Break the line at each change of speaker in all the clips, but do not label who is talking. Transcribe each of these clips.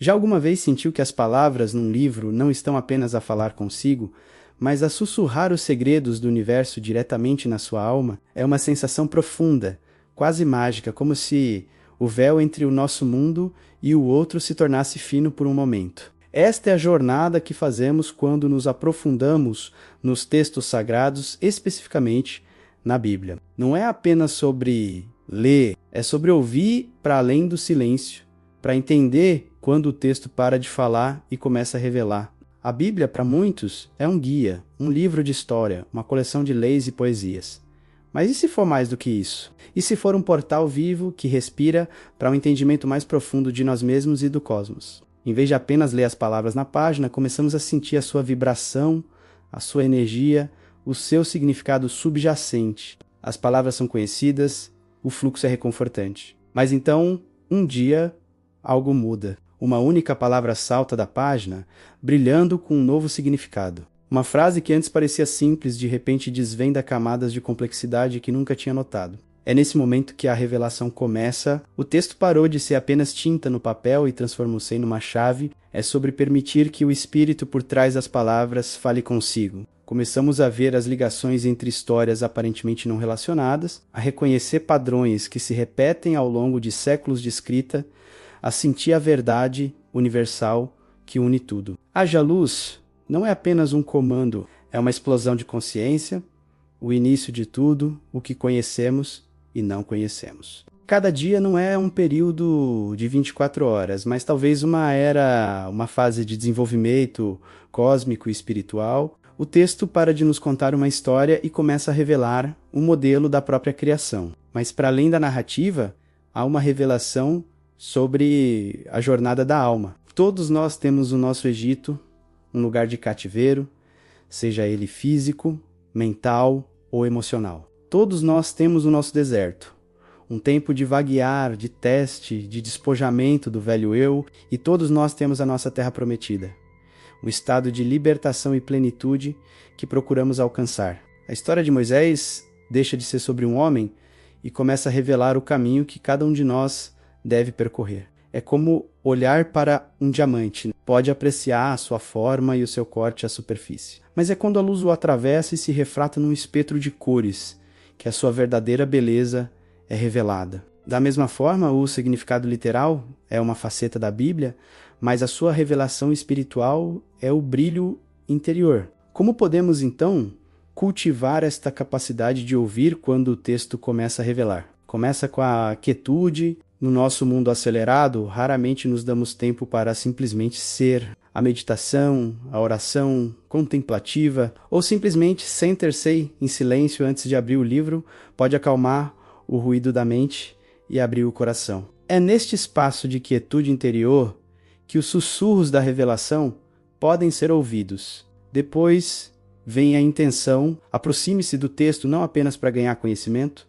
Já alguma vez sentiu que as palavras num livro não estão apenas a falar consigo, mas a sussurrar os segredos do universo diretamente na sua alma? É uma sensação profunda, quase mágica, como se o véu entre o nosso mundo e o outro se tornasse fino por um momento. Esta é a jornada que fazemos quando nos aprofundamos nos textos sagrados, especificamente na Bíblia. Não é apenas sobre ler, é sobre ouvir para além do silêncio, para entender quando o texto para de falar e começa a revelar. A Bíblia, para muitos, é um guia, um livro de história, uma coleção de leis e poesias. Mas e se for mais do que isso? E se for um portal vivo que respira para um entendimento mais profundo de nós mesmos e do cosmos? Em vez de apenas ler as palavras na página, começamos a sentir a sua vibração, a sua energia, o seu significado subjacente. As palavras são conhecidas, o fluxo é reconfortante. Mas então, um dia, algo muda. Uma única palavra salta da página, brilhando com um novo significado. Uma frase que antes parecia simples, de repente desvenda camadas de complexidade que nunca tinha notado. É nesse momento que a revelação começa. O texto parou de ser apenas tinta no papel e transformou-se em uma chave. É sobre permitir que o espírito por trás das palavras fale consigo. Começamos a ver as ligações entre histórias aparentemente não relacionadas, a reconhecer padrões que se repetem ao longo de séculos de escrita, a sentir a verdade universal que une tudo. Haja luz não é apenas um comando, é uma explosão de consciência, o início de tudo, o que conhecemos e não conhecemos. Cada dia não é um período de 24 horas, mas talvez uma era, uma fase de desenvolvimento cósmico e espiritual. O texto para de nos contar uma história e começa a revelar um modelo da própria criação. Mas para além da narrativa, há uma revelação sobre a jornada da alma. Todos nós temos o nosso Egito, um lugar de cativeiro, seja ele físico, mental ou emocional. Todos nós temos o nosso deserto, um tempo de vaguear, de teste, de despojamento do velho eu, e todos nós temos a nossa terra prometida, um estado de libertação e plenitude que procuramos alcançar. A história de Moisés deixa de ser sobre um homem e começa a revelar o caminho que cada um de nós deve percorrer. É como olhar para um diamante. Pode apreciar a sua forma e o seu corte à superfície. Mas é quando a luz o atravessa e se refrata num espectro de cores que a sua verdadeira beleza é revelada. Da mesma forma, o significado literal é uma faceta da Bíblia, mas a sua revelação espiritual é o brilho interior. Como podemos, então, cultivar esta capacidade de ouvir quando o texto começa a revelar? Começa com a quietude. No nosso mundo acelerado, raramente nos damos tempo para simplesmente ser. A meditação, a oração contemplativa, ou simplesmente sentar-se em silêncio antes de abrir o livro, pode acalmar o ruído da mente e abrir o coração. É neste espaço de quietude interior que os sussurros da revelação podem ser ouvidos. Depois vem a intenção. Aproxime-se do texto não apenas para ganhar conhecimento,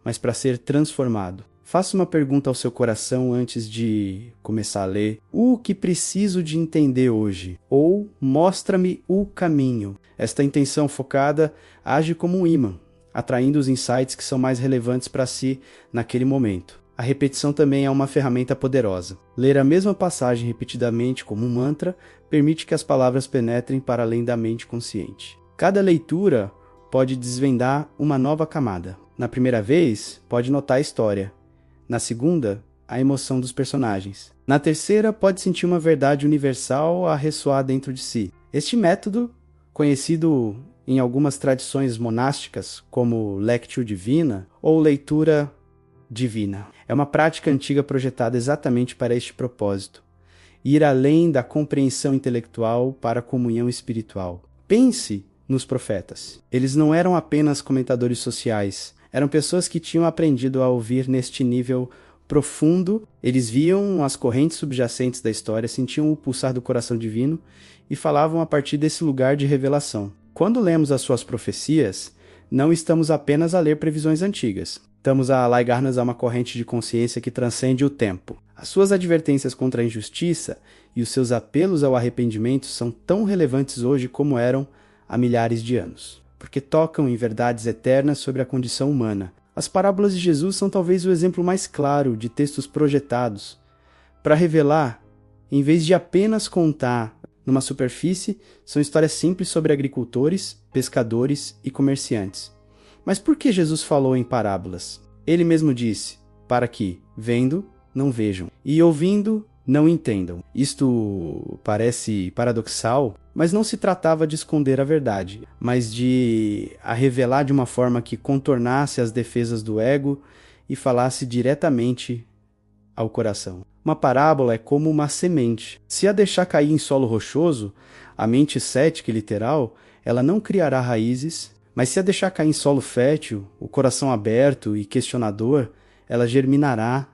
mas para ser transformado. Faça uma pergunta ao seu coração antes de começar a ler. O que preciso de entender hoje? Ou mostra-me o caminho. Esta intenção focada age como um ímã, atraindo os insights que são mais relevantes para si naquele momento. A repetição também é uma ferramenta poderosa. Ler a mesma passagem repetidamente como um mantra permite que as palavras penetrem para além da mente consciente. Cada leitura pode desvendar uma nova camada. Na primeira vez, pode notar a história. Na segunda, a emoção dos personagens. Na terceira, pode sentir uma verdade universal a ressoar dentro de si. Este método, conhecido em algumas tradições monásticas como Lectio Divina ou leitura divina, é uma prática antiga projetada exatamente para este propósito: ir além da compreensão intelectual para a comunhão espiritual. Pense nos profetas. Eles não eram apenas comentadores sociais, eram pessoas que tinham aprendido a ouvir neste nível profundo. Eles viam as correntes subjacentes da história, sentiam o pulsar do coração divino e falavam a partir desse lugar de revelação. Quando lemos as suas profecias, não estamos apenas a ler previsões antigas. Estamos a alargar-nos a uma corrente de consciência que transcende o tempo. As suas advertências contra a injustiça e os seus apelos ao arrependimento são tão relevantes hoje como eram há milhares de anos, porque tocam em verdades eternas sobre a condição humana. As parábolas de Jesus são talvez o exemplo mais claro de textos projetados para revelar Em vez de apenas contar numa superfície, são histórias simples sobre agricultores, pescadores e comerciantes. Mas por que Jesus falou em parábolas? Ele mesmo disse, para que, vendo, não vejam, e ouvindo, não entendam. Isto parece paradoxal, mas não se tratava de esconder a verdade, mas de a revelar de uma forma que contornasse as defesas do ego e falasse diretamente ao coração. Uma parábola é como uma semente. Se a deixar cair em solo rochoso, a mente cética e literal, ela não criará raízes, mas se a deixar cair em solo fértil, o coração aberto e questionador, ela germinará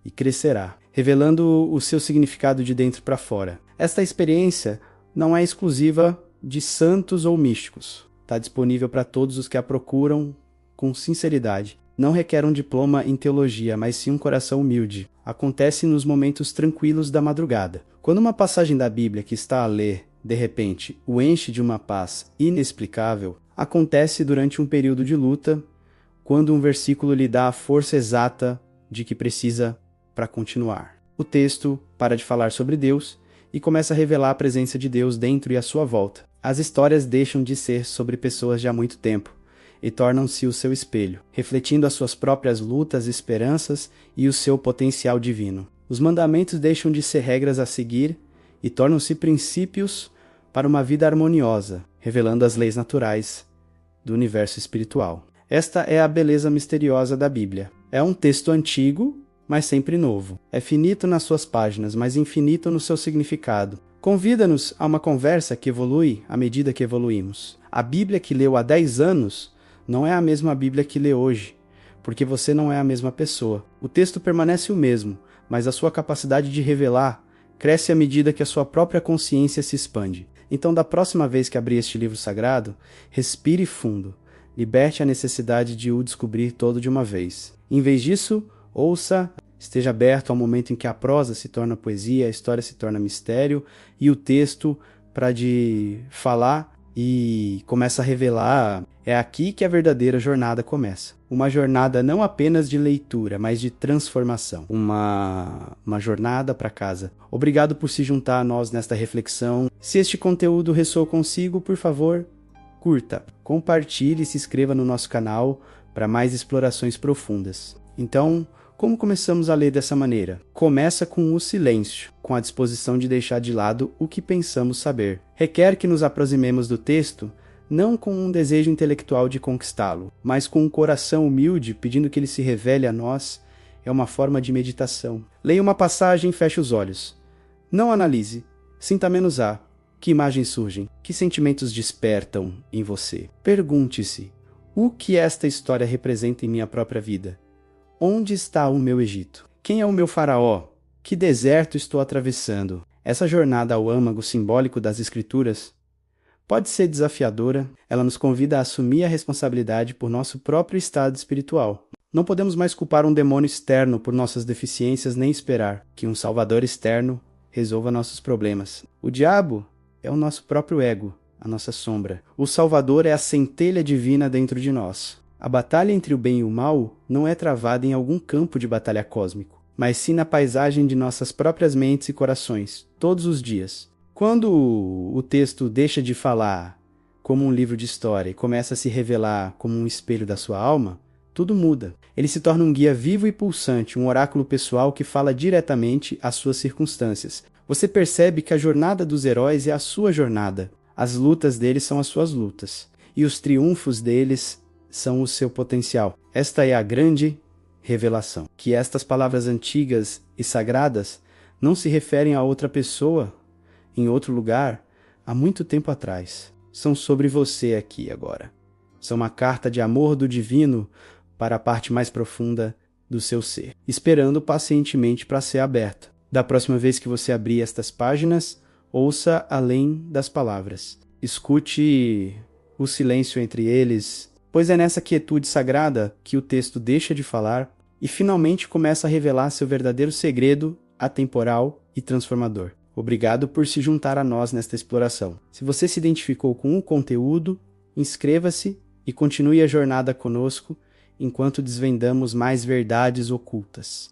e crescerá, revelando o seu significado de dentro para fora. Esta experiência não é exclusiva de santos ou místicos. Está disponível para todos os que a procuram com sinceridade. Não requer um diploma em teologia, mas sim um coração humilde. Acontece nos momentos tranquilos da madrugada. Quando uma passagem da Bíblia que está a ler, de repente, o enche de uma paz inexplicável, acontece durante um período de luta, quando um versículo lhe dá a força exata de que precisa para continuar. O texto para de falar sobre Deus e começa a revelar a presença de Deus dentro e à sua volta. As histórias deixam de ser sobre pessoas de há muito tempo e tornam-se o seu espelho, refletindo as suas próprias lutas, esperanças e o seu potencial divino. Os mandamentos deixam de ser regras a seguir e tornam-se princípios para uma vida harmoniosa, revelando as leis naturais do universo espiritual. Esta é a beleza misteriosa da Bíblia. É um texto antigo, mas sempre novo. É finito nas suas páginas, mas infinito no seu significado. Convida-nos a uma conversa que evolui à medida que evoluímos. A Bíblia que leu há 10 anos não é a mesma Bíblia que lê hoje, porque você não é a mesma pessoa. O texto permanece o mesmo, mas a sua capacidade de revelar cresce à medida que a sua própria consciência se expande. Então, da próxima vez que abrir este livro sagrado, respire fundo, liberte a necessidade de o descobrir todo de uma vez. Em vez disso, ouça, esteja aberto ao momento em que a prosa se torna poesia, a história se torna mistério, e o texto, para de falar e começa a revelar. É aqui que a verdadeira jornada começa. Uma jornada não apenas de leitura, mas de transformação. Uma jornada para casa. Obrigado por se juntar a nós nesta reflexão. Se este conteúdo ressoou consigo, por favor, curta, compartilhe e se inscreva no nosso canal para mais explorações profundas. Então, como começamos a ler dessa maneira? Começa com o silêncio, com a disposição de deixar de lado o que pensamos saber. Requer que nos aproximemos do texto, não com um desejo intelectual de conquistá-lo, mas com um coração humilde pedindo que ele se revele a nós. É uma forma de meditação. Leia uma passagem e feche os olhos. Não analise, sinta menos a. Que imagens surgem? Que sentimentos despertam em você? Pergunte-se, o que esta história representa em minha própria vida? Onde está o meu Egito? Quem é o meu faraó? Que deserto estou atravessando? Essa jornada ao âmago simbólico das Escrituras pode ser desafiadora. Ela nos convida a assumir a responsabilidade por nosso próprio estado espiritual. Não podemos mais culpar um demônio externo por nossas deficiências nem esperar que um salvador externo resolva nossos problemas. O diabo é o nosso próprio ego, a nossa sombra. O Salvador é a centelha divina dentro de nós. A batalha entre o bem e o mal não é travada em algum campo de batalha cósmico, mas sim na paisagem de nossas próprias mentes e corações, todos os dias. Quando o texto deixa de falar como um livro de história e começa a se revelar como um espelho da sua alma, tudo muda. Ele se torna um guia vivo e pulsante, um oráculo pessoal que fala diretamente às suas circunstâncias. Você percebe que a jornada dos heróis é a sua jornada. As lutas deles são as suas lutas. E os triunfos deles são o seu potencial. Esta é a grande revelação. Que estas palavras antigas e sagradas não se referem a outra pessoa, em outro lugar, há muito tempo atrás. São sobre você aqui agora. São uma carta de amor do divino para a parte mais profunda do seu ser, esperando pacientemente para ser aberta. Da próxima vez que você abrir estas páginas, ouça além das palavras. Escute o silêncio entre eles, pois é nessa quietude sagrada que o texto deixa de falar e finalmente começa a revelar seu verdadeiro segredo atemporal e transformador. Obrigado por se juntar a nós nesta exploração. Se você se identificou com o conteúdo, inscreva-se e continue a jornada conosco enquanto desvendamos mais verdades ocultas.